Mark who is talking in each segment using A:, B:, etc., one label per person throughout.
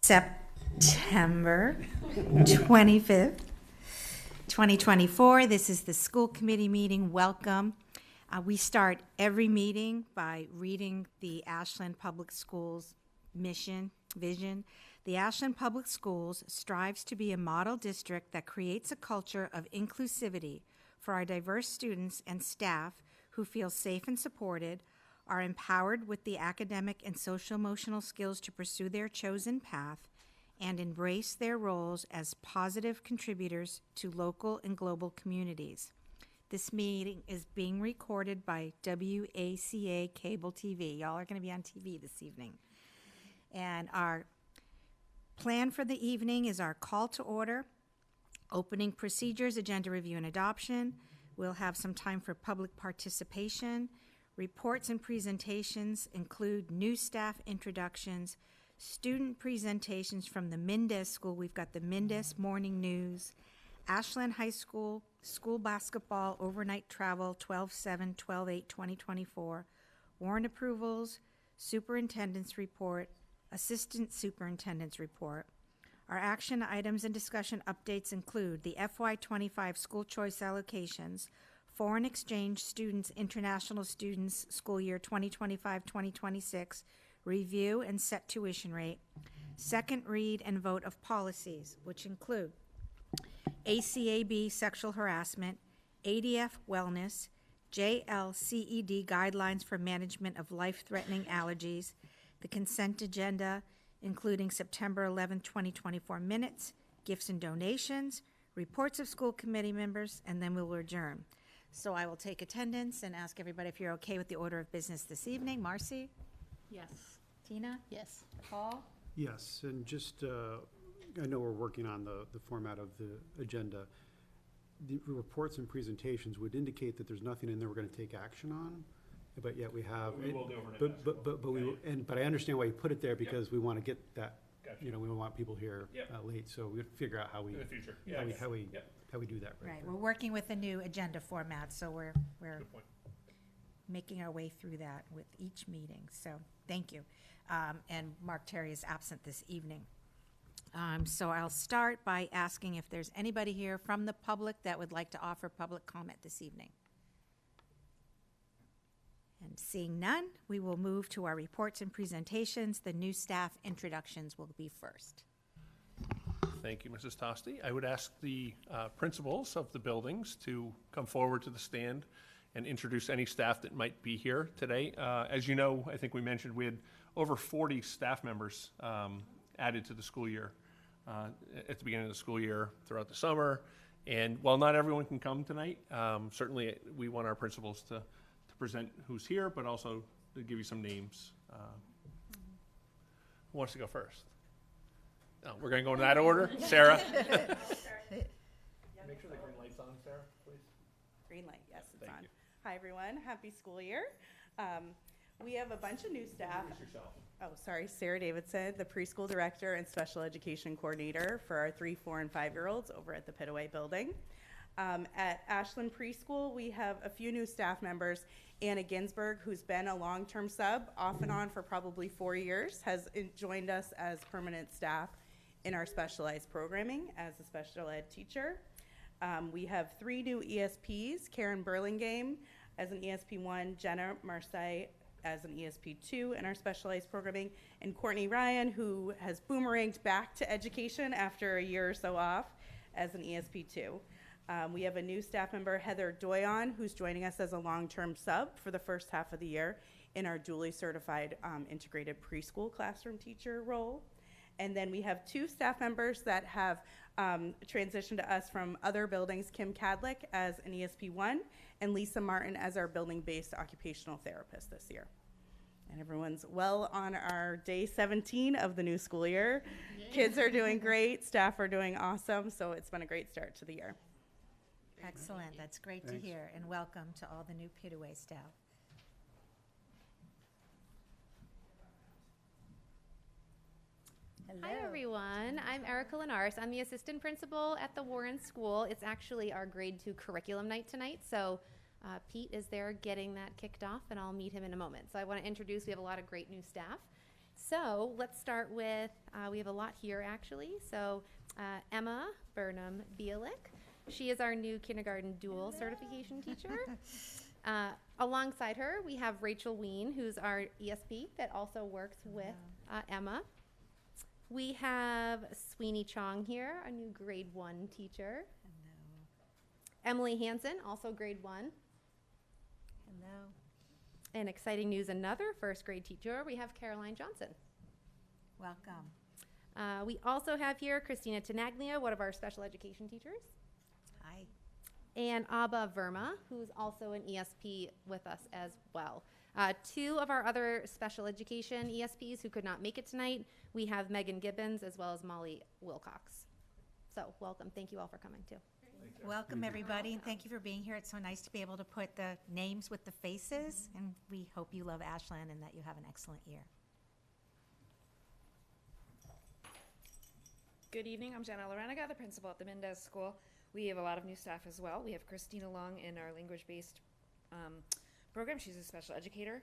A: September 25th, 2024. This is the school committee meeting. Welcome. We start every meeting by reading the Ashland Public Schools mission, vision. The Ashland Public Schools strives to be a model district that creates a culture of inclusivity for our diverse students and staff who feel safe and supported, are empowered with the academic and social-emotional skills to pursue their chosen path, and embrace their roles as positive contributors to local and global communities. This meeting is being recorded by WACA Cable TV. Y'all are going to be on TV this evening. And our plan for the evening is our call to order, opening procedures, agenda review and adoption. We'll have some time for public participation. Reports and presentations include new staff introductions, student presentations from the Mendez School. We've got the Mendez Morning News, Ashland High School, school basketball overnight travel 12/7, 12/8, 2024, warrant approvals, superintendent's report, assistant superintendent's report. Our action items and discussion updates include the FY25 school choice allocations, foreign exchange students, international students, school year 2025-2026, review and set tuition rate, second read and vote of policies, which include ACAB sexual harassment, ADF wellness, JLCED guidelines for management of life-threatening allergies, the consent agenda, including September 11, 2024 minutes, gifts and donations, reports of school committee members, and then we will adjourn. So I will take attendance and ask everybody if you're okay with the order of business this evening. Marcy?
B: Yes.
A: Tina?
B: Yes.
A: Paul?
C: Yes, and just, I know we're working on the format of the agenda. The reports and presentations would indicate that there's nothing in there we're gonna take action on, but yet we have.
D: We will do overnight
C: But but I understand why you put it there, because we wanna get that,
D: Gotcha.
C: you know, we don't want people here late, so we have to figure out how we.
D: In the future.
C: How we do that.
A: Right, we're working with a new agenda format, so we're
D: Good point.
A: making our way through that with each meeting, so thank you. And Mark Terry is absent this evening. So I'll start by asking if there's anybody here from the public that would like to offer public comment this evening. And seeing none, we will move to our reports and presentations. The new staff introductions will be first.
D: Thank you, Mrs. Tosti. I would ask the principals of the buildings to come forward to the stand and introduce any staff that might be here today. As you know, I think we mentioned we had over 40 staff members added to the school year at the beginning of the school year throughout the summer. And while not everyone can come tonight, certainly we want our principals to present who's here, but also to give you some names. Who wants to go first? Oh, we're going to go in that order. Sarah? Make sure the green light's on, Sarah, please.
E: Green light, yes, it's
D: Thank
E: on.
D: you.
E: Hi, everyone. Happy school year. We have a bunch of new staff.
D: Introduce yourself.
E: Oh, sorry, Sarah Davidson, the preschool director and special education coordinator for our 3, 4, and 5-year-olds over at the Pitaway building. At Ashland Preschool, we have a few new staff members. Anna Ginsberg, who's been a long-term sub, off and on for probably 4 years, has joined us as permanent staff in our specialized programming as a special ed teacher. We have 3 new ESPs, Karen Burlingame as an ESP1, Jenna Marseille as an ESP2 in our specialized programming, and Courtney Ryan, who has boomeranged back to education after a year or so off as an ESP2. We have a new staff member, Heather Doyon, who's joining us as a long-term sub for the first half of the year in our duly certified integrated preschool classroom teacher role. And then we have 2 staff members that have transitioned to us from other buildings, Kim Cadlick as an ESP1 and Lisa Martin as our building-based occupational therapist this year. And everyone's well on our day 17 of the new school year. Yay. Kids are doing great, staff are doing awesome, so it's been a great start to the year.
A: Excellent, that's great to hear, and welcome to all the new Pitaway staff. Hello.
B: Hi, everyone. I'm Erica Linares. I'm the assistant principal at the Warren School. It's actually our grade 2 curriculum night tonight, so Pete is there getting that kicked off, and I'll meet him in a moment. So I want to introduce, we have a lot of great new staff. So let's start with, we have a lot here actually. So Emma Burnham Bielik, she is our new kindergarten dual certification teacher. Alongside her, we have Rachel Ween, who's our ESP that also works with Emma. We have Sweeney Chong here, a new grade 1 teacher. Emily Hansen, also grade 1.
A: Hello.
B: And exciting news, another first grade teacher, we have Caroline Johnson.
A: Welcome.
B: We also have here Christina Tenaglia, one of our special education teachers.
A: Hi.
B: And Abba Verma, who's also an ESP with us as well. Two of our other special education ESPs who could not make it tonight, we have Megan Gibbons as well as Molly Wilcox. So welcome, thank you all for coming too.
A: Welcome, everybody, and thank you for being here. It's so nice to be able to put the names with the faces, and we hope you love Ashland and that you have an excellent year.
F: Good evening, I'm Jenna Laranaga, the principal at the Mendez School. We have a lot of new staff as well. We have Christina Long in our language-based program. She's a special educator.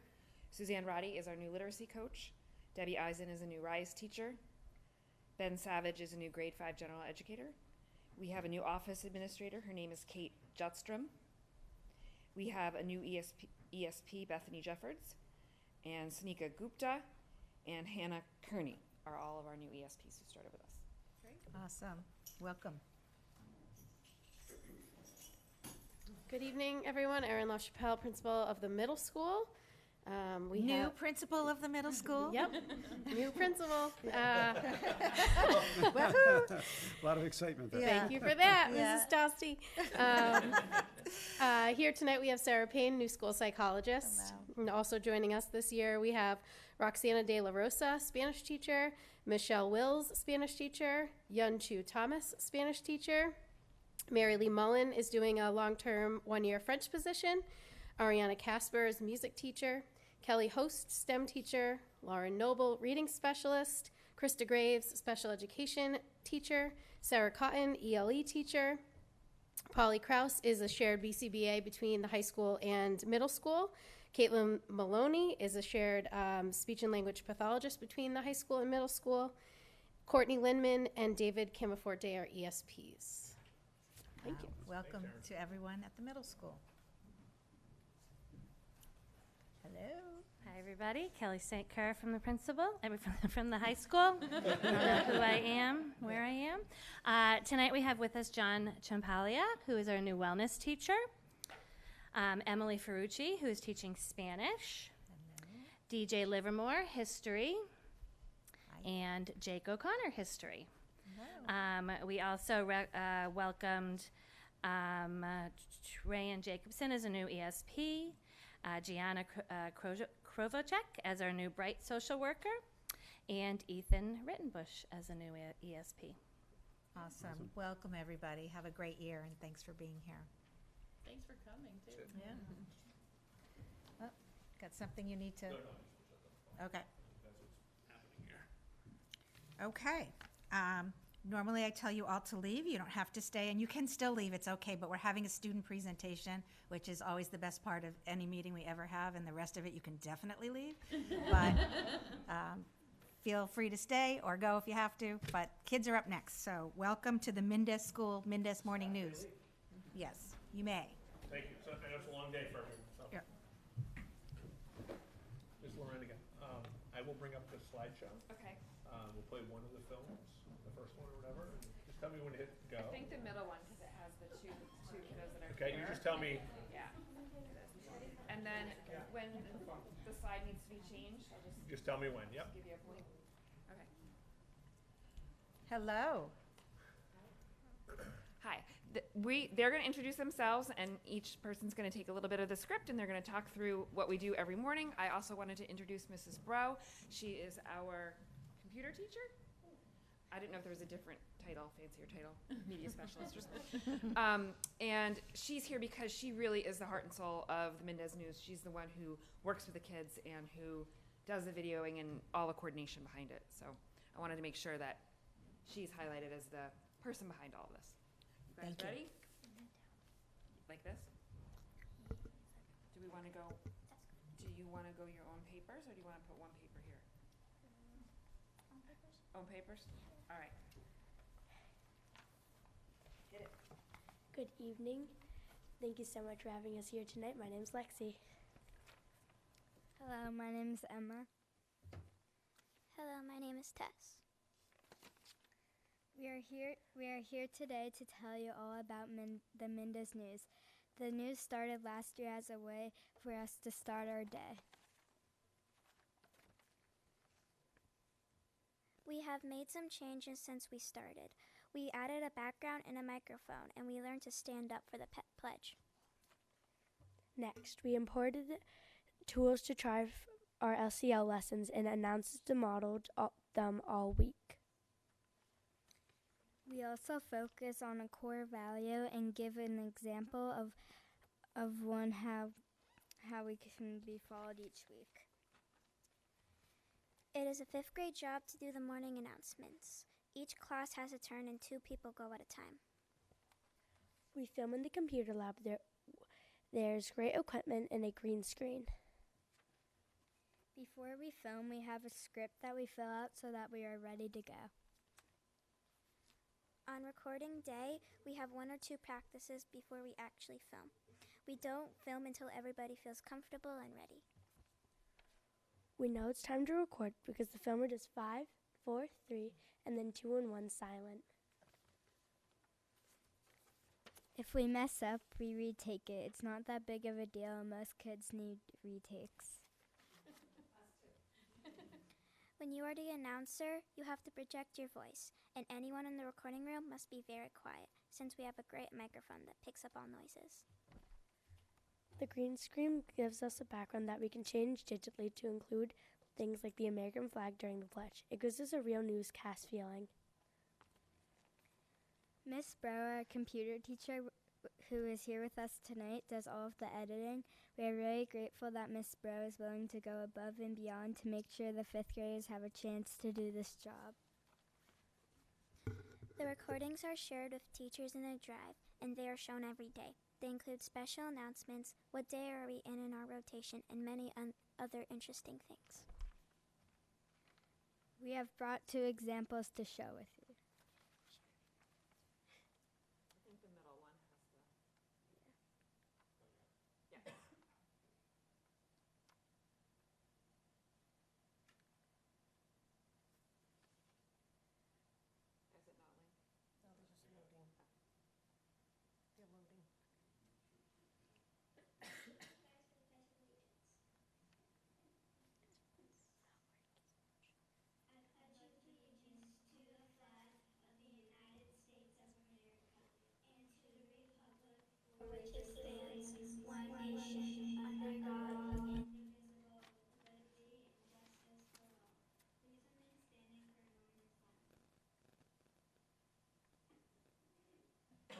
F: Suzanne Roddy is our new literacy coach. Debbie Eisen is a new RISE teacher. Ben Savage is a new grade 5 general educator. We have a new office administrator. Her name is Kate Jutstrom. We have a new ESP Bethany Jeffords. And Sunika Gupta and Hannah Kearney are all of our new ESPs who started with us.
A: Awesome. Welcome.
G: Good evening, everyone. Erin LaChapelle, principal of the middle school.
A: New principal of the middle school?
G: Yep, new principal.
A: Woohoo!
C: A lot of excitement there.
A: Yeah.
G: Thank you for that,
A: Yeah.
G: Mrs. Tosti. Here tonight we have Sarah Payne, new school psychologist. And also joining us this year we have Roxana De La Rosa, Spanish teacher, Michelle Wills, Spanish teacher, Yun Chu Thomas, Spanish teacher. Mary Lee Mullen is doing a long-term 1-year French position. Ariana Casper is music teacher. Kelly Host, STEM teacher. Lauren Noble, reading specialist. Krista Graves, special education teacher. Sarah Cotton, ELE teacher. Polly Krause is a shared BCBA between the high school and middle school. Caitlin Maloney is a shared speech and language pathologist between the high school and middle school. Courtney Lindman and David Camaforte are ESPs. Thank you.
A: Welcome to everyone at the middle school. Hello.
H: Hi, everybody. Kelly St. Clair from the principal, from the high school. I don't know who I am, where I am. Tonight we have with us John Champalia, who is our new wellness teacher. Emily Ferrucci, who is teaching Spanish.
A: Hello.
H: DJ Livermore, history.
A: Hi.
H: And Jake O'Connor, history.
A: Hello.
H: We also welcomed Rayan Jacobson as a new ESP. Gianna Krovacek as our new Bright social worker, and Ethan Rittenbush as a new ESP.
A: Awesome. Welcome, everybody. Have a great year, and thanks for being here.
G: Thanks for coming, too.
A: Yeah. Oh, got something you need to? Okay. Okay. Normally I tell you all to leave. You don't have to stay, and you can still leave. It's okay, but we're having a student presentation, which is always the best part of any meeting we ever have, and the rest of it you can definitely leave. But feel free to stay or go if you have to, but kids are up next. So welcome to the Mendez School, Mendez Morning News. Yes, you may.
D: Thank you. So I know it's a long day for everyone. So.
A: Yeah.
D: Ms. Lorraine again. I will bring up the slideshow.
F: Okay.
D: We'll play one of the films, the first one or whatever. And just tell me when to hit go.
F: I think the middle one, because it has the two kiddos that are
D: Okay, you
F: here.
D: just tell me.
F: Yeah. And then when the slide needs to be changed, I'll
D: Just tell me when. Yep.
F: give you a point. Okay.
A: Hello.
F: Hi. They're going to introduce themselves, and each person's going to take a little bit of the script, and they're going to talk through what we do every morning. I also wanted to introduce Mrs. Bro. She is our computer teacher. I didn't know if there was a different title, fancier title, media specialist or something. And she's here because she really is the heart and soul of the Mendez News. She's the one who works with the kids and who does the videoing and all the coordination behind it. So I wanted to make sure that she's highlighted as the person behind all of this. You guys
A: Thank you.
F: ready? Like this? Do we want to go? Do you want to go your own papers, or do you want to put one paper here? Own papers? All right.
I: Good evening. Thank you so much for having us here tonight. My name's Lexi.
J: Hello, my name is Emma. Hello, my name is Tess. We are here today to tell you all about the Minda's News. The news started last year as a way for us to start our day. We have made some changes since we started. We added a background and a microphone, and we learned to stand up for the pledge.
I: Next, we imported tools to try our LCL lessons and announced and modeled them all week.
J: We also focus on a core value and give an example of one how we can be followed each week. It is a 5th grade job to do the morning announcements. Each class has a turn and 2 people go at a time.
I: We film in the computer lab. There's great equipment and a green screen.
J: Before we film, we have a script that we fill out so that we are ready to go. On recording day, we have 1 or 2 practices before we actually film. We don't film until everybody feels comfortable and ready.
I: We know it's time to record because the filmer does 5, 4, 3, and then 2 and 1 silent.
J: If we mess up, we retake it. It's not that big of a deal, and most kids need retakes. When you are the announcer, you have to project your voice, and anyone in the recording room must be very quiet, since we have a great microphone that picks up all noises.
I: The green screen gives us a background that we can change digitally to include things like the American flag during the pledge. It gives us a real newscast feeling.
J: Miss Brower, our computer teacher, who is here with us tonight, does all of the editing. We are very grateful that Miss Brower is willing to go above and beyond to make sure the 5th graders have a chance to do this job. The recordings are shared with teachers in a drive, and they are shown every day. They include special announcements, what day are we in our rotation, and many other interesting things. We have brought 2 examples to show with you.
F: I think the middle one has the. Yeah. Is it not linked?
K: No, they're just loading. They're loading.
J: Which stands one nation under God, indivisible, with liberty and justice for all. Please remain standing for a moment of silence.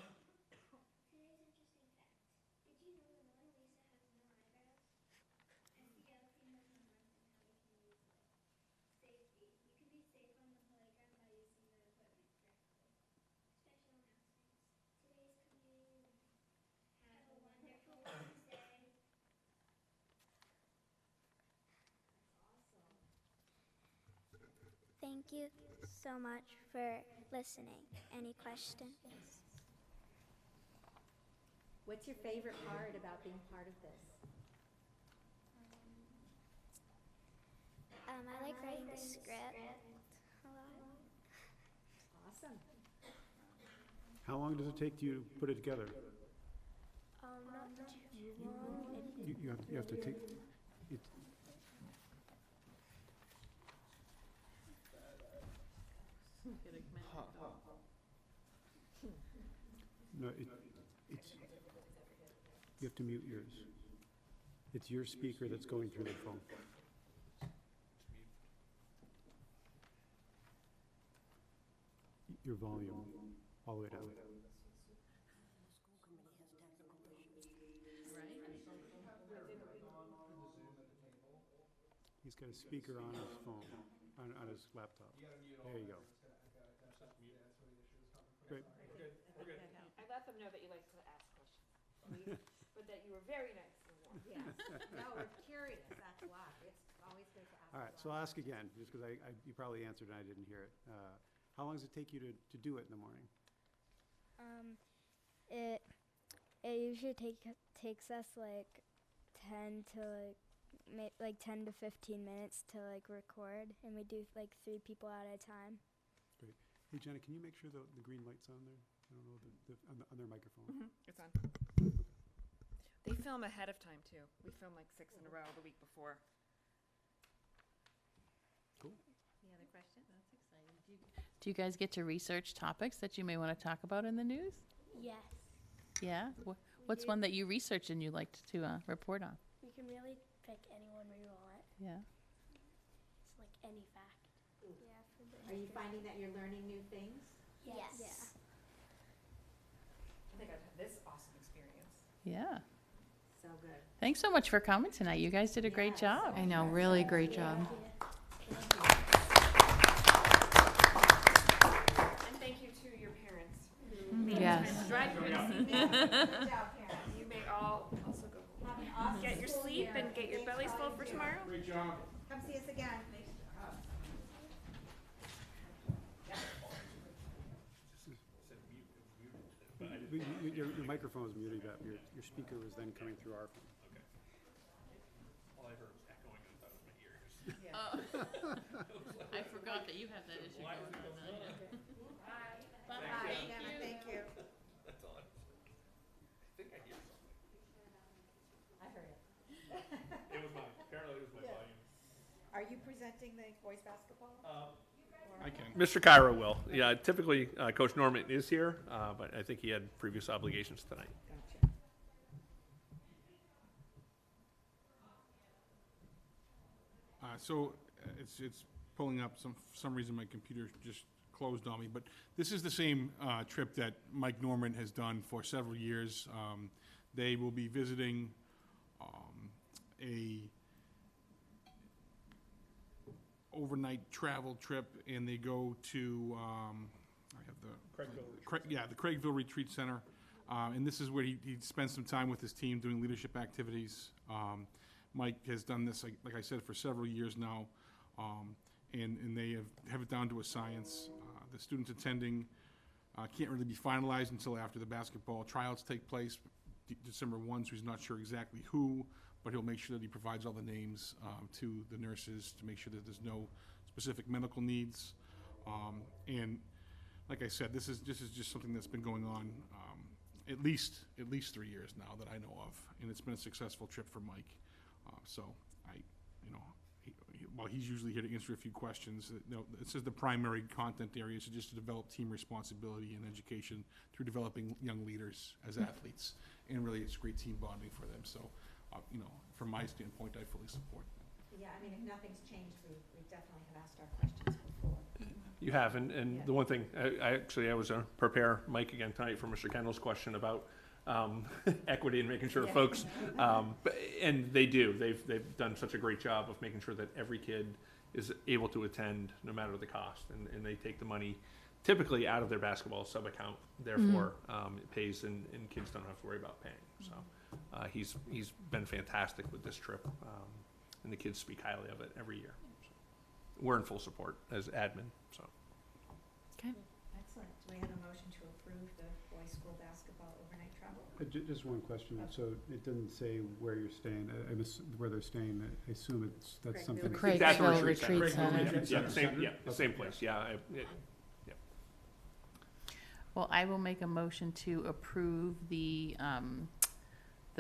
J: Today's interesting fact. Did you know the Mona Lisa has no eyebrows? SEL team has been learned on how we can use it. Safety. You can be safe on the playground by using the equipment correctly. Special announcements. Today's community event. Have a wonderful Wednesday. Thank you so much for listening. Any questions?
A: What's your favorite part about being part of this?
J: I like writing the script a lot.
A: Awesome.
C: How long does it take you to put it together?
I: Not too long.
C: You have to take, it, no, it's, you have to mute yours. It's your speaker that's going through the phone. Your volume, all the way down.
K: School committee has technical issues.
C: He's got a speaker on his phone, on his laptop. There you go. Great.
F: I let them know that you like to ask questions, but that you were very nice and warm.
A: Yes. No, we're curious, that's why. It's always good to ask
C: All right, so I'll ask again, just because you probably answered and I didn't hear it. How long does it take you to do it in the morning?
J: It usually takes us like 10 to like 10 to 15 minutes to like record, and we do like 3 people at a time.
C: Great. Hey, Jenna, can you make sure the green light's on there? I don't know, on their microphone.
F: It's on. They film ahead of time too. We film like 6 in a row the week before.
C: Cool.
A: Any other questions?
L: That's exciting. Do you guys get to research topics that you may want to talk about in the news?
J: Yes.
L: Yeah? What's one that you researched and you liked to report on?
I: We can really pick anyone we want.
L: Yeah.
I: It's like any fact. Yeah. For the
A: Are you finding that you're learning new things?
I: Yes.
J: Yeah.
F: I think I've had this awesome experience.
L: Yeah.
A: So good.
L: Thanks so much for coming tonight. You guys did a great job.
M: I know, really great job.
F: And thank you to your parents.
M: Yes.
F: Drive you to see me.
A: Good job, parents.
F: You may all also go home.
A: Have an awesome
F: Get your
A: school
F: sleep
A: year.
F: and get your bellies full for tomorrow.
C: Great job.
A: Come see us again.
C: Your microphone was muted, your speaker was then coming through our phone.
D: All I heard was echoing in the top of my ears.
L: I forgot that you have that issue going on.
A: Bye, Jenna, thank you.
D: That's all I think I hear something.
A: I heard it.
D: Apparently it was my volume.
A: Are you presenting the boys basketball?
C: I can.
D: Mr. Cairo will. Yeah, typically Coach Norman is here, but I think he had previous obligations tonight.
A: Gotcha.
N: So it's pulling up. For some reason my computer just closed on me. But this is the same trip that Mike Norman has done for several years. They will be visiting a overnight travel trip, and they go to I have the Craigville Retreat Center, and this is where he spends some time with his team doing leadership activities. Mike has done this, like I said, for several years now, and they have it down to a science. The students attending can't really be finalized until after the basketball tryouts take place, December 1, so he's not sure exactly who, but he'll make sure that he provides all the names to the nurses to make sure that there's no specific medical needs. And like I said, this is just something that's been going on at least 3 years now that I know of, and it's been a successful trip for Mike. So while he's usually here to answer a few questions, this is the primary content area, so just to develop team responsibility and education through developing young leaders as athletes, and really it's great team bonding for them. So, from my standpoint, I fully support that.
A: Yeah, I mean, if nothing's changed, we definitely have asked our questions before.
D: You have, and
A: Yeah.
D: the one thing, I was going to prepare Mike again tonight for Mr. Kendall's question about equity and making sure
A: Yeah.
D: folks, and they do. They've done such a great job of making sure that every kid is able to attend no matter the cost, and they take the money typically out of their basketball sub account. Therefore, it pays, and kids don't have to worry about paying. So he's been fantastic with this trip, and the kids speak highly of it every year. So we're in full support as admin. So.
A: Excellent. Do we have a motion to approve the boys' school basketball overnight travel?
C: Just one question. So it didn't say where you're staying, where they're staying. I assume that's
A: Craigville
C: something.
M: The
A: Retreat
D: It's at the
M: Craigville
D: retreat
M: Retreat
D: center.
M: Center.
D: Yeah, the same place. Yeah.
L: Well, I will make a motion to approve the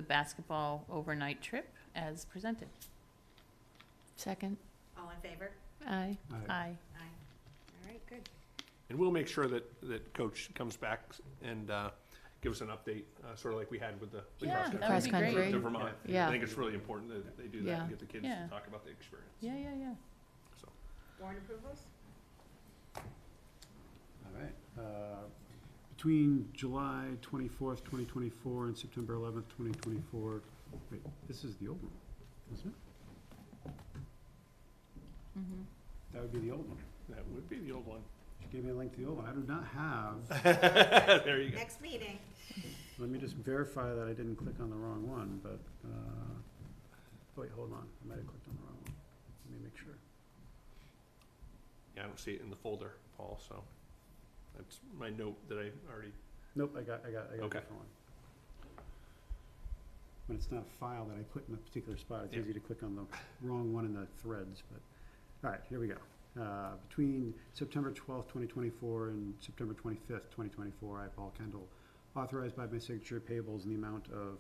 L: basketball overnight trip as presented.
M: Second.
A: All in favor?
M: Aye.
L: Aye.
A: Aye. All right, good.
D: And we'll make sure that Coach comes back and gives an update, sort of like we had with the
L: Yeah,
D: cross
L: that
D: country
L: would be
M: Cross-country.
D: to
L: great.
D: Vermont.
M: Yeah.
D: I think it's really important that they do that
M: Yeah.
D: and get the kids
L: Yeah.
D: to talk about the experience.
L: Yeah.
D: So.
A: Warrant approvals?
C: All right. Between July 24th, 2024 and September 11th, 2024, wait, this is the old one, isn't it?
L: Mm-hmm.
C: That would be the old one.
D: That would be the old one.
C: She gave me a link to the old one. I do not have.
D: There you go.
A: Next meeting.
C: Let me just verify that I didn't click on the wrong one, but, wait, hold on. I might have clicked on the wrong one. Let me make make sure.
D: Yeah, I don't see it in the folder, Paul, so that's my note that I already,
C: Nope, I got a
D: Okay.
C: different one. When it's not a file that I put in a particular spot, it's
D: Yeah.
C: easy to click on the wrong one in the threads, but, all right, here we go. Between September 12th, 2024 and September 25th, 2024, I, Paul Kendall, authorized by my signature payables in the amount of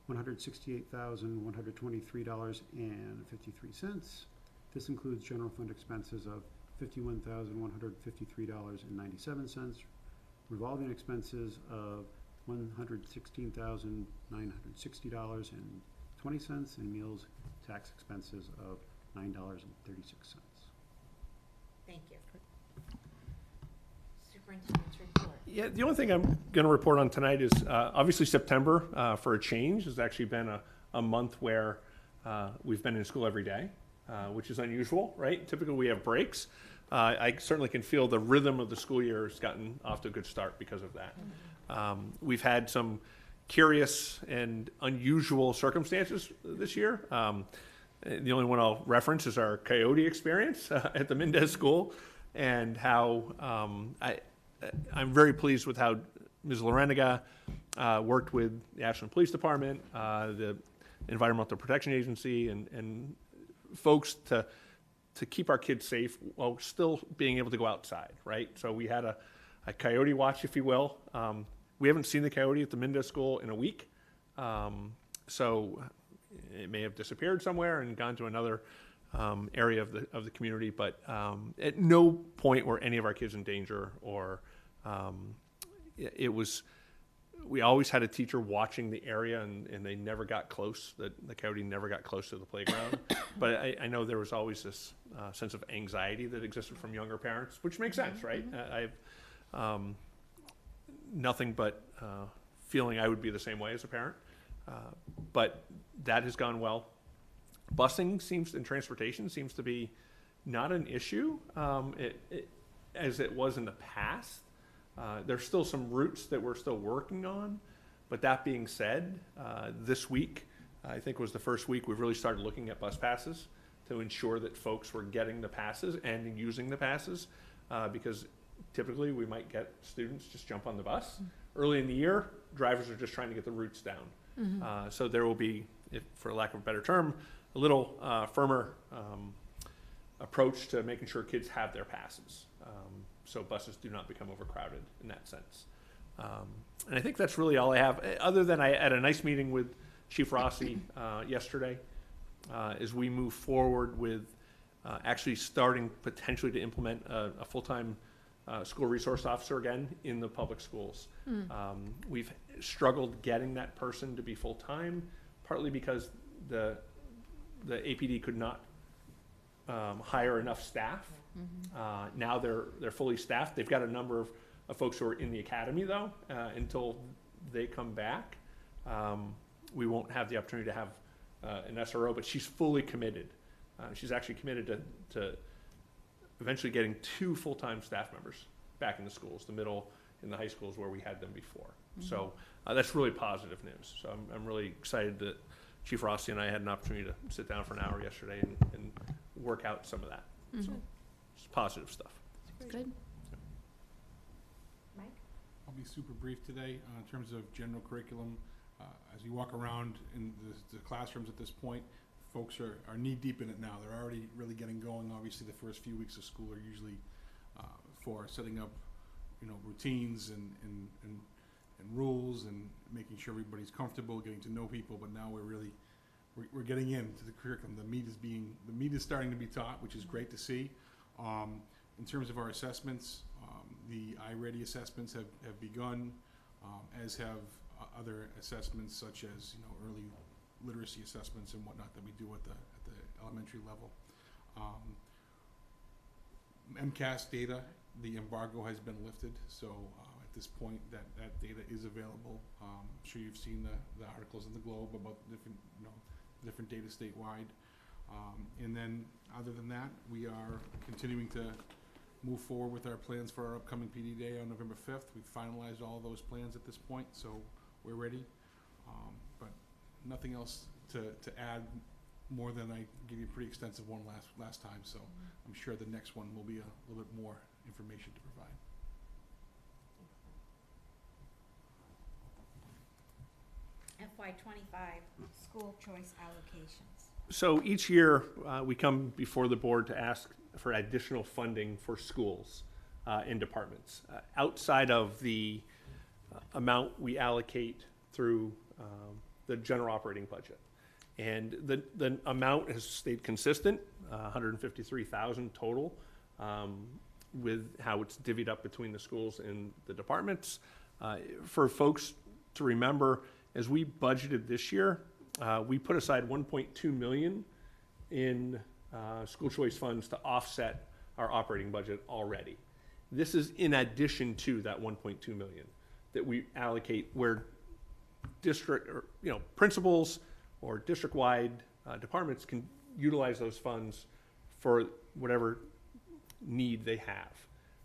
C: $168,123.53. This includes general fund expenses of $51,153.97, revolving expenses of $116,960.20, and meals tax expenses of $9.36.
A: Thank you. Superintendent's report.
D: yeah, the only thing I'm going to report on tonight is obviously September, for a change, has actually been a month where we've been in school every day, which is unusual, right? Typically we have breaks. I certainly can feel the rhythm of the school year has gotten off to a good start because of that. We've had some curious and unusual circumstances this year. The only one I'll reference is our coyote experience at the Mendez School, and how I'm very pleased with how Ms. Loreniga worked with the Ashland Police Department, the Environmental Protection Agency, and folks to keep our kids safe while still being able to go outside, right? So we had a coyote watch, if you will. We haven't seen the coyote at the Mendez School in a week, so it may have disappeared somewhere and gone to another area of the community. But at no point were any of our kids in danger, or it was. We always had a teacher watching the area, and they never got close. The coyote never got close to the playground. But I know there was always this sense of anxiety that existed from younger parents, which makes sense, right? I have nothing but feeling I would be the same way as a parent. But that has gone well. Busing and transportation seems to be not an issue as it was in the past. There's still some routes that we're still working on, but that being said, this week, I think was the first week we've really started looking at bus passes to ensure that folks were getting the passes and using the passes, because typically we might get students just jump on the bus. Early in the year, drivers are just trying to get the routes down. So there will be, for lack of a better term, a little firmer approach to making sure kids have their passes. So buses do not become overcrowded in that sense. And I think that's really all I have, other than I had a nice meeting with Chief Rossi yesterday as we move forward with actually starting potentially to implement a full-time school resource officer again in the public schools. We've struggled getting that person to be full-time, partly because the APD could not hire enough staff. Now they're fully staffed. They've got a number of folks who are in the academy though. Until they come back, we won't have the opportunity to have an SRO, but she's fully committed. She's actually committed to eventually getting 2 full-time staff members back in the schools, the middle and the high schools where we had them before. So that's really positive news. So I'm really excited that Chief Rossi and I had an opportunity to sit down for an hour yesterday and work out some of that. So it's positive stuff.
M: Good.
A: Mike?
N: I'll be super brief today in terms of general curriculum. As you walk around in the classrooms at this point, folks are knee-deep in it now. They're already really getting going. Obviously, the first few weeks of school are usually for setting up, routines and rules and making sure everybody's comfortable, getting to know people. But now we're getting into the curriculum. The meat is starting to be taught, which is great to see. In terms of our assessments, the iReady assessments have begun, as have other assessments such as early literacy assessments and whatnot that we do at the elementary level. MCAS data, the embargo has been lifted, so at this point that data is available. I'm sure you've seen the articles in the Globe about different data statewide. And then other than that, we are continuing to move forward with our plans for our upcoming PD Day on November 5th. We've finalized all those plans at this point, so we're ready. But nothing else to add more than I gave you a pretty extensive one last time, so I'm sure the next one will be a little bit more information to provide.
A: FY '25 school choice allocations.
D: So each year, we come before the board to ask for additional funding for schools and departments. Outside of the amount we allocate through the general operating budget. And the amount has stayed consistent, 153,000 total, with how it's divvied up between the schools and the departments. For folks to remember, as we budgeted this year, we put aside 1.2 million in school choice funds to offset our operating budget already. This is in addition to that 1.2 million that we allocate where district or principals or district-wide departments can utilize those funds for whatever need they have.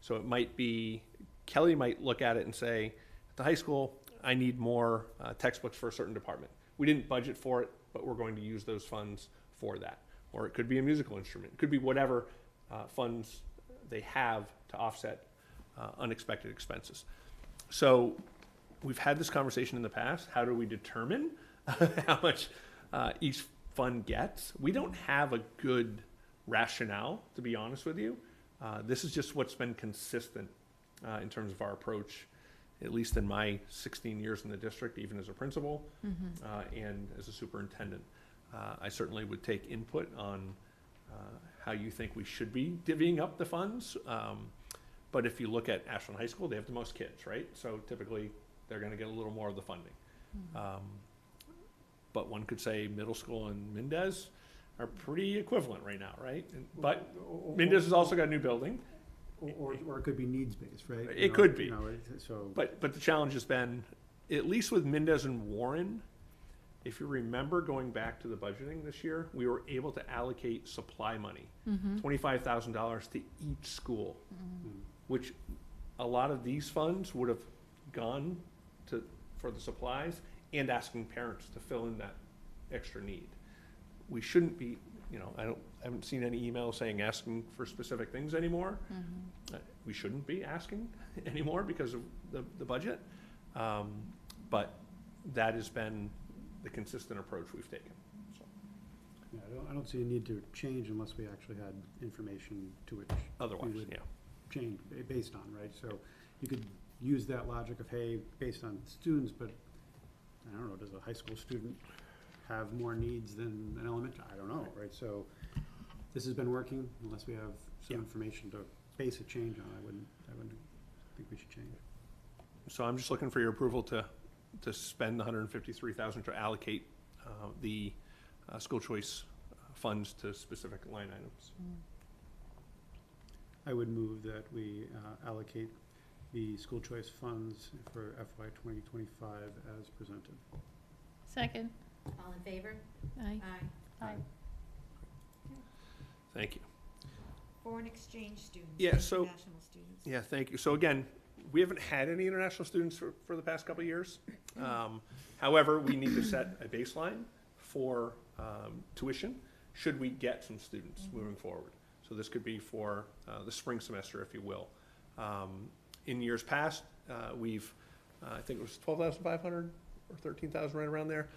D: So it might be, Kelly might look at it and say, at the high school, I need more textbooks for a certain department. We didn't budget for it, but we're going to use those funds for that. Or it could be a musical instrument. It could be whatever funds they have to offset unexpected expenses. So we've had this conversation in the past. How do we determine how much each fund gets? We don't have a good rationale, to be honest with you. This is just what's been consistent in terms of our approach, at least in my 16 years in the district, even as a principal and as a superintendent. I certainly would take input on how you think we should be divvying up the funds. But if you look at Ashland High School, they have the most kids, right? So typically they're going to get a little more of the funding. But one could say middle school and Mendez are pretty equivalent right now, right? But Mendez has also got a new building.
C: Or it could be needs-based, right?
D: It could be.
C: So.
D: But the challenge has been, at least with Mendez and Warren, if you remember going back to the budgeting this year, we were able to allocate supply money, $25,000 to each school, which a lot of these funds would have gone to for the supplies and asking parents to fill in that extra need. We shouldn't be, I haven't seen any emails saying asking for specific things anymore. We shouldn't be asking anymore because of the budget. But that has been the consistent approach we've taken. So.
C: Yeah, I don't see a need to change unless we actually had information to which
D: otherwise,
C: we would change based on, right? So you could use that logic of, hey, based on students, but I don't know, does a high school student have more needs than an elementary? I don't know, right? So this has been working. Unless we have some information to base a change on, I wouldn't think we should change.
D: So I'm just looking for your approval to spend the $153,000 to allocate the school choice funds to specific line items.
C: I would move that we allocate the school choice funds for FY 2025 as presented.
L: Second.
A: All in favor?
L: Aye.
A: Aye.
D: Thank you.
A: Foreign exchange students.
D: Yeah, so-
A: International students.
D: Yeah, thank you. So again, we haven't had any international students for the past couple of years. However, we need to set a baseline for tuition should we get some students moving forward. So this could be for the spring semester, if you will. In years past, we've, I think it was 12,500 or 13,000, right around there.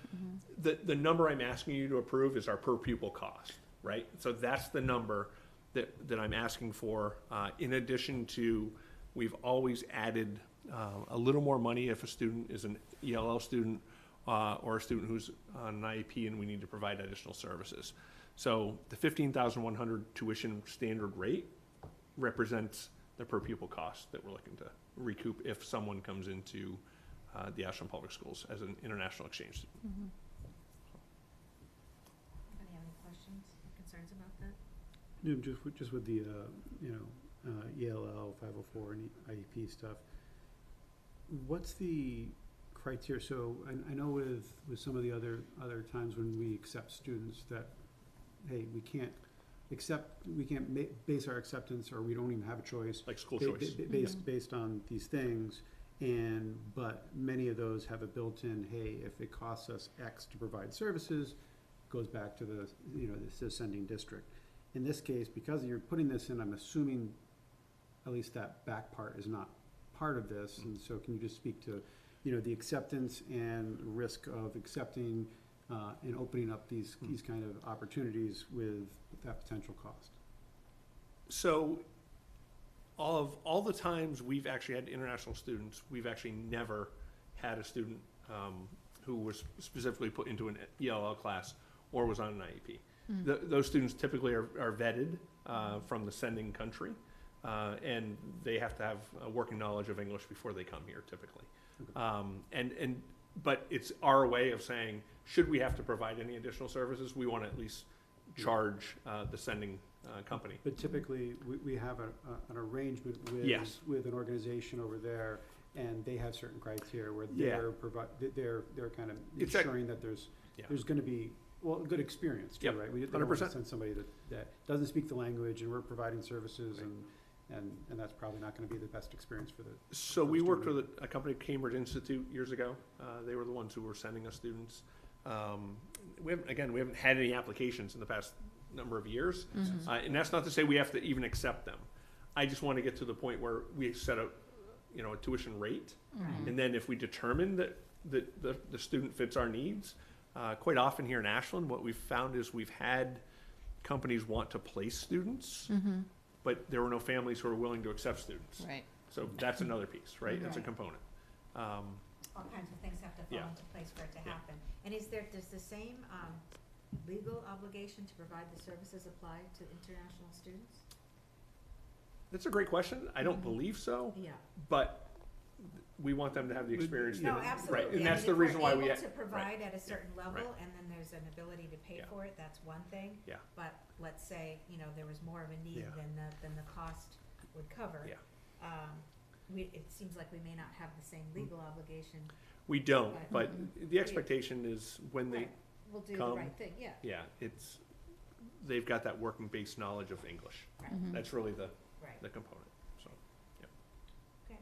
D: The number I'm asking you to approve is our per pupil cost, right? So that's the number that I'm asking for. In addition to, we've always added a little more money if a student is an ELL student or a student who's on an IEP and we need to provide additional services. So the 15,100 tuition standard rate represents the per pupil cost that we're looking to recoup if someone comes into the Ashland Public Schools as an international exchange student.
A: Anybody have any questions or concerns about that?
C: Yeah, just with the ELL 504 and IEP stuff. What's the criteria? So I know with some of the other times when we accept students that, hey, we can't base our acceptance, or we don't even have a choice,
D: Like school choice.
C: based on these things. But many of those have a built-in, hey, if it costs us X to provide services, goes back to the, the sending district. In this case, because you're putting this in, I'm assuming at least that back part is not part of this, and so can you just speak to, the acceptance and risk of accepting and opening up these kind of opportunities with that potential cost?
D: So all the times we've actually had international students, we've actually never had a student who was specifically put into an ELL class or was on an IEP. Those students typically are vetted from the sending country, and they have to have a working knowledge of English before they come here typically. But it's our way of saying, should we have to provide any additional services, we want to at least charge the sending company.
C: But typically, we have an arrangement
D: Yes.
C: with an organization over there, and they have certain criteria where
D: Yeah.
C: they're kind of
D: It's a-
C: ensuring that there's going to be, a good experience too,
D: Yep,
C: right? We don't want to
D: 100%.
C: send somebody that doesn't speak the language, and we're providing services, and that's probably not going to be the best experience for the.
D: So we worked with a company, Cambridge Institute, years ago. They were the ones who were sending us students. We haven't had any applications in the past number of years. And that's not to say we have to even accept them. I just want to get to the point where we set a tuition rate. And then if we determine that the student fits our needs, quite often here in Ashland, what we've found is we've had companies want to place students, but there were no families who are willing to accept students.
L: Right.
D: So that's another piece, right? It's a component.
A: All kinds of things have to fall
D: Yeah.
A: into place for it to
D: Yeah.
A: happen. And does the same legal obligation to provide the services apply to international students?
D: That's a great question. I don't believe so,
A: Yeah.
D: but we want them to have the experience.
A: No,
D: that-
A: absolutely.
D: Right, and
A: I
D: that's
A: mean,
D: the
A: if we're
D: reason why we.
A: able to provide at a certain level,
D: right.
A: and then there's an ability to pay
D: Yeah.
A: for it, that's one thing.
D: Yeah.
A: But let's say, there was more of a need
D: Yeah.
A: than the cost would cover.
D: Yeah.
A: It seems like we may not have the same legal obligation.
D: We don't,
A: But-
D: but the expectation is when they,
A: Right. We'll do the
D: come,
A: right thing, yeah.
D: they've got that working base knowledge of English.
A: Right.
D: That's really the
A: Right.
D: component, so.
A: Okay.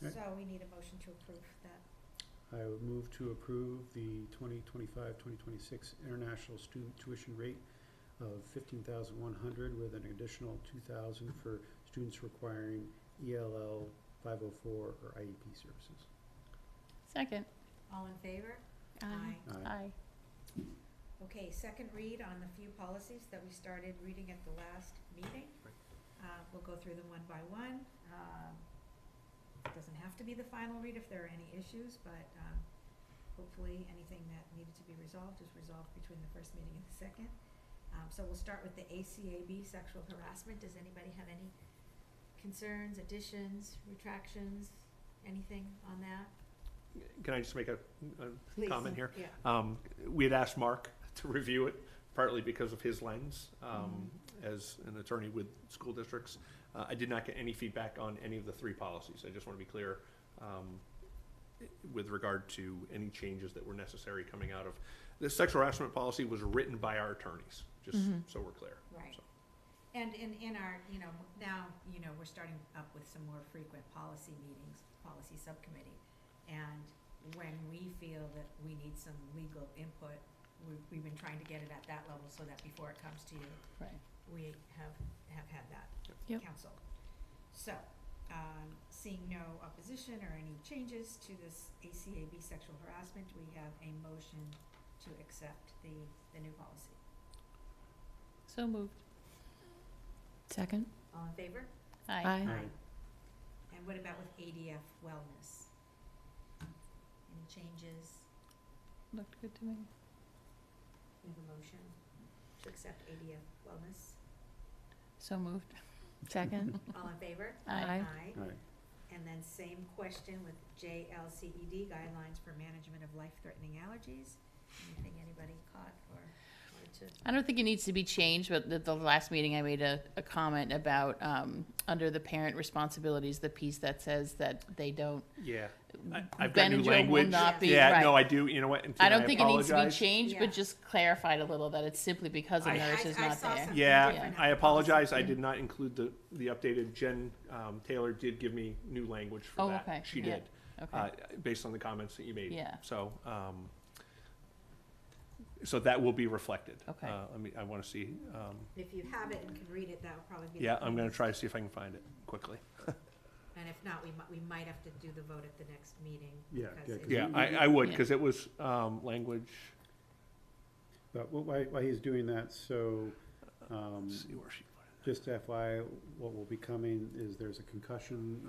C: Okay.
A: So we need a motion to approve that.
C: I would move to approve the 2025-2026 international student tuition rate of $15,100 with an additional $2,000 for students requiring ELL 504 or IEP services.
L: Second.
A: All in favor?
L: Aye. Aye.
A: Okay, second read on the few policies that we started reading at the last meeting. We'll go through them one by one. It doesn't have to be the final read if there are any issues, but hopefully anything that needed to be resolved is resolved between the first meeting and the second. So we'll start with the ACAB, sexual harassment. Does anybody have any concerns, additions, retractions, anything on that?
D: Can I just make a
A: Please.
D: comment here?
A: Yeah.
D: We had asked Mark to review it, partly because of his lens, as an attorney with school districts. I did not get any feedback on any of the three policies. I just want to be clear, with regard to any changes that were necessary coming out of. The sexual harassment policy was written by our attorneys, just so we're clear.
A: Right.
D: So.
A: And in our, now, we're starting up with some more frequent policy meetings, policy subcommittee. And when we feel that we need some legal input, we've been trying to get it at that level so that before it comes to you,
L: Right.
A: we have had that
L: Yep.
A: counsel. So, seeing no opposition or any changes to this ACAB sexual harassment, we have a motion to accept the new policy.
L: So moved.
M: Second.
A: All in favor?
L: Aye.
C: Aye.
A: And what about with ADF wellness? Any changes?
L: Looked good to me.
A: We have a motion to accept ADF wellness.
L: So moved.
M: Second.
A: All in favor?
L: Aye.
C: Aye.
A: And then same question with JLCED, guidelines for management of life-threatening allergies. Anything anybody caught or wanted to?
L: I don't think it needs to be changed, but the last meeting I made a comment about, under the parent responsibilities, the piece that says that they don't.
D: Yeah, I've got new
L: Benadryl will
D: language.
L: not be-
D: Yeah,
L: right.
D: no, I do, you know what? and
L: I
D: Tina,
L: don't think it needs to be
D: apologize.
L: changed,
A: Yeah.
L: but just clarified a little that it's simply because the
D: I-
L: nurse is
A: I
L: not
A: saw
L: there.
A: something
D: Yeah,
A: different
D: I
A: on the
D: apologize. I
A: policy.
D: did not include the updated. Jen Taylor did give me new language for
L: Oh,
D: that.
L: okay.
D: She
L: Yeah.
D: did,
L: Okay.
D: based on the comments that you made.
L: Yeah.
D: So, So that will be reflected.
L: Okay.
D: I want to see,
A: If you have it and can read it, that would probably be.
D: yeah, I'm going to try to see if I can find it quickly.
A: And if not, we might have to do the vote at the next meeting.
C: Yeah,
A: because
C: yeah,
A: it-
D: Yeah, I would, because it was language.
C: But while he's doing that, so,
D: Let's see where she put it.
C: just FYI, what will be coming is there's a concussion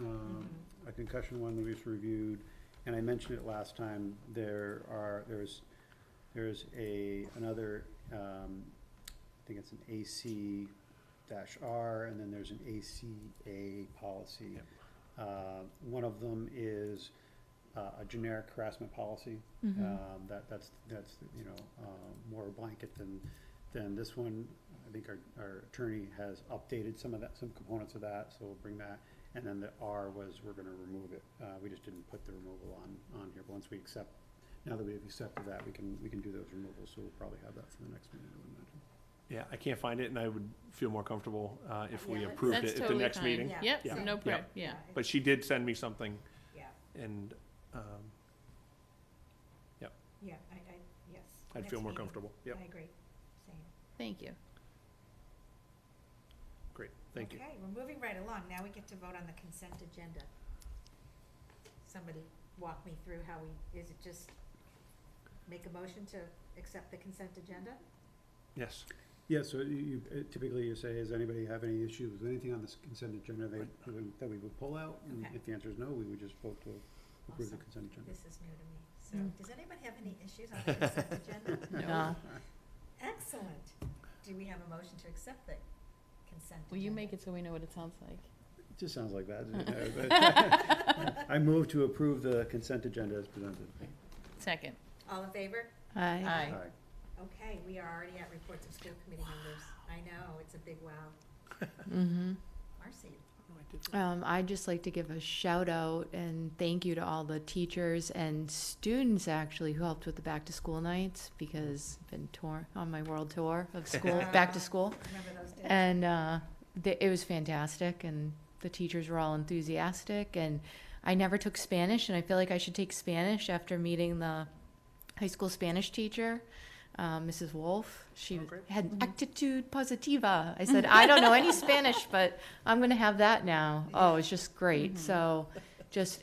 C: one that we just reviewed, and I mentioned it last time, there's another, I think it's an AC-R, and then there's an ACA policy.
D: Yep.
C: One of them is a generic harassment policy. That's more blanket than this one. I think our attorney has updated some components of that, so we'll bring that. And then the R was, we're gonna remove it. We just didn't put the removal on here, but once we accept, now that we've accepted that, we can do those removals, so we'll probably have that for the next meeting, I would imagine.
D: Yeah, I can't find it, and I would feel more comfortable if we
A: Yeah,
D: approved
L: That's
D: it at the
L: totally
D: next
L: fine.
D: meeting.
A: Yeah.
L: Yep,
D: Yeah.
L: no
D: Yeah.
L: problem, yeah.
D: But she did send me something,
A: Yeah,
D: and
A: yeah, yes.
D: I'd
A: Next
D: feel more
A: meeting.
D: comfortable. Yep,
A: I agree, same.
L: Thank you.
D: great, thank you.
A: Okay, we're moving right along. Now we get to vote on the consent agenda. Somebody walk me through how is it just make a motion to accept the consent agenda?
D: Yes,
C: Yeah, so typically you say, does anybody have any issues with anything on this consent agenda that we would pull out? And
A: Okay.
C: if the answer is no, we would just vote to approve the
A: Awesome.
C: consent agenda.
A: This is new to me. So, does anybody have any issues on the consent agenda?
L: No.
A: Excellent. Do we have a motion to accept the consent agenda?
L: Will you make it so we know what it sounds like?
C: It just sounds like that. I move to approve the consent agenda as presented.
L: Second.
A: All in favor?
M: Aye.
L: Aye.
C: Aye.
A: Okay, we are already at reports of school committee members. I know, it's a big wow.
M: Mm-hmm.
A: Marcy?
M: I'd just like to give a shout out and thank you to all the teachers and students actually who helped with the back to school nights, because I've been on my world tour of school, back to school.
A: Remember those days?
M: And it was fantastic, and the teachers were all enthusiastic. And I never took Spanish, and I feel like I should take Spanish after meeting the high school Spanish teacher, Mrs. Wolf. She had actitud positiva. I said, I don't know any Spanish, but I'm going to have that now. Oh, it's just great. So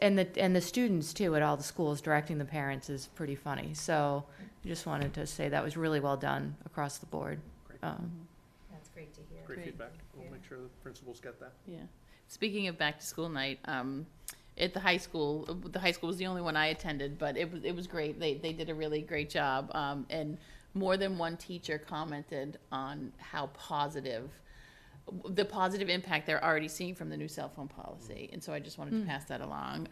M: and the students too at all the schools directing the parents is pretty funny. So I just wanted to say that was really well done across the board.
A: That's great to hear.
D: great
L: Great.
D: feedback. We'll
A: Yeah.
D: make sure the principals get that.
L: Yeah. Speaking of back to school night, at the high school was the only one I attended, but it was great. They did a really great job. And more than one teacher commented on how the positive impact they're already seeing from the new cell phone policy. And so I just wanted to pass that along.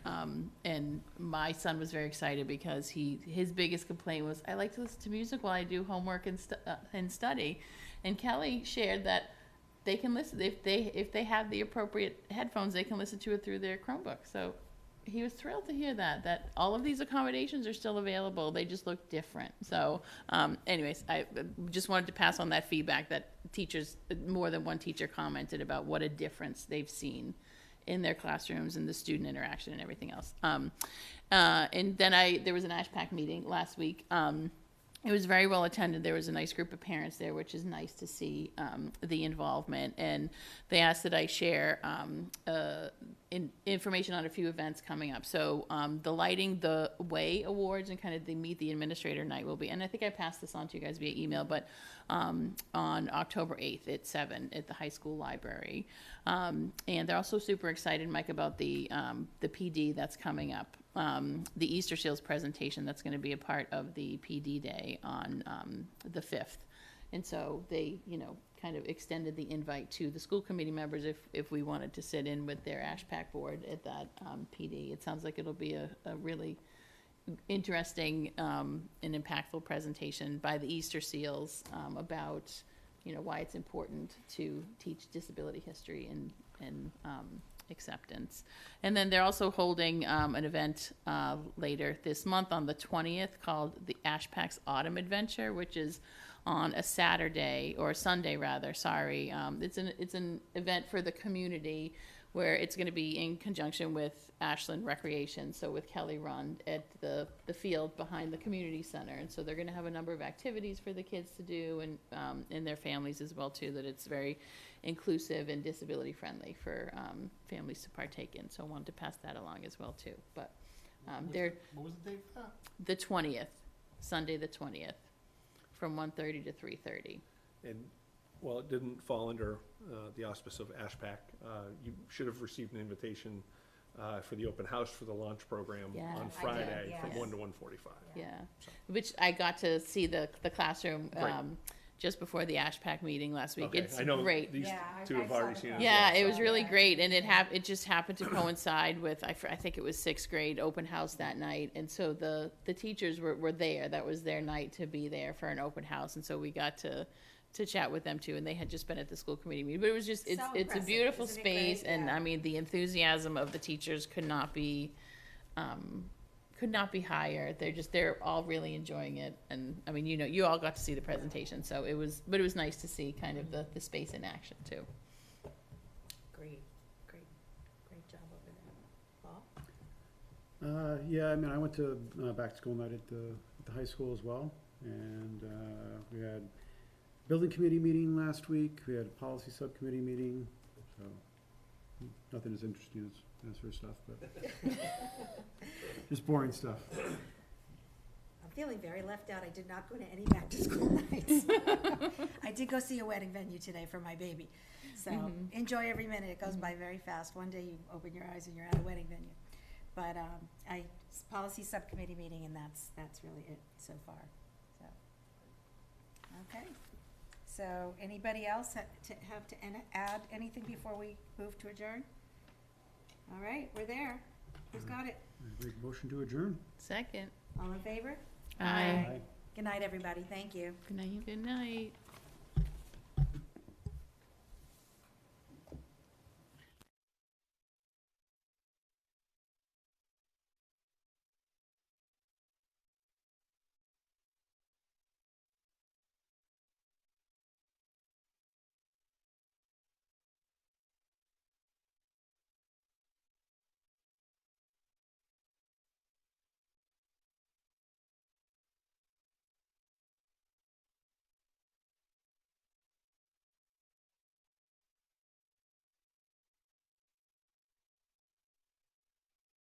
L: And my son was very excited because his biggest complaint was, I like to listen to music while I do homework and study. And Kelly shared that they can listen, if they have the appropriate headphones, they can listen to it through their Chromebook. So he was thrilled to hear that all of these accommodations are still available. They just look different. So anyways, I just wanted to pass on that feedback that teachers, more than one teacher commented about what a difference they've seen in their classrooms and the student interaction and everything else. And then there was an ASHPAC meeting last week. It was very well attended. There was a nice group of parents there, which is nice to see the involvement. And they asked that I share information on a few events coming up. So the Lighting the Way Awards and kind of the Meet the Administrator night will be, and I think I passed this on to you guys via email, but on October 8th at 7 at the high school library. And they're also super excited, Mike, about the PD that's coming up. The Easter Seals presentation that's going to be a part of the PD day on the 5th. And so they, kind of extended the invite to the school committee members if we wanted to sit in with their ASHPAC board at that PD. It sounds like it'll be a really interesting and impactful presentation by the Easter Seals about, why it's important to teach disability history and acceptance. And then they're also holding an event later this month on the 20th called the ASHPAC's Autumn Adventure, which is on a Saturday or a Sunday rather. Sorry, it's an event for the community where it's going to be in conjunction with Ashland Recreation, so with Kelly Run at the field behind the community center. And so they're going to have a number of activities for the kids to do and their families as well too, that it's very inclusive and disability friendly for families to partake in. So I wanted to pass that along as well too. But they're
N: What was the date for that?
L: the 20th, Sunday the 20th, from 1:30 to 3:30.
D: And while it didn't fall under the auspice of ASHPAC, you should have received an invitation for the open house for the launch program
L: Yeah, I
D: on
L: did,
D: Friday from
L: yes.
D: 1 to 1:45.
L: Yeah, which I got to see the classroom
D: Great.
L: just before the ASHPAC meeting last week.
D: Okay,
L: It's
D: I know
L: great.
D: these
A: Yeah,
D: two
A: I
D: have
A: saw
D: already
A: the
D: seen it.
A: class.
L: Yeah,
D: as
L: it
D: well,
L: was
D: so-
L: really great, and it just happened to coincide with I think it was 6th grade open house that night, and so the teachers were there. That was their night to be there for an open house, and so we got to chat with them too, and they had just been at the school committee meeting. But it was just it's a
A: impressive.
L: beautiful
A: Isn't it great?
L: space, and
A: Yeah.
L: I mean the enthusiasm of the teachers could not be higher. They're all really enjoying it, and I mean you all got to see the presentation, so it was nice to see kind of the space in action too.
A: Great job over there. Paul?
C: Yeah, I mean, I went to back to school night at the high school as well, and we had building committee meeting last week. We had a policy subcommittee meeting, so nothing as interesting as her stuff, but just boring stuff.
A: I'm feeling very left out. I did not go to any back-to-school nights. I did go see a wedding venue today for my baby. So enjoy every minute. It goes by very fast. One day you open your eyes and you're at a wedding venue. But policy subcommittee meeting, and that's really it so far. So, okay. So anybody else have to add anything before we move to adjourn? All right, we're there. Who's got it?
C: Make a motion to adjourn.
L: Second.
A: All in favor?
L: Aye.
A: Good night, everybody. Thank you.
L: Good night. Good night.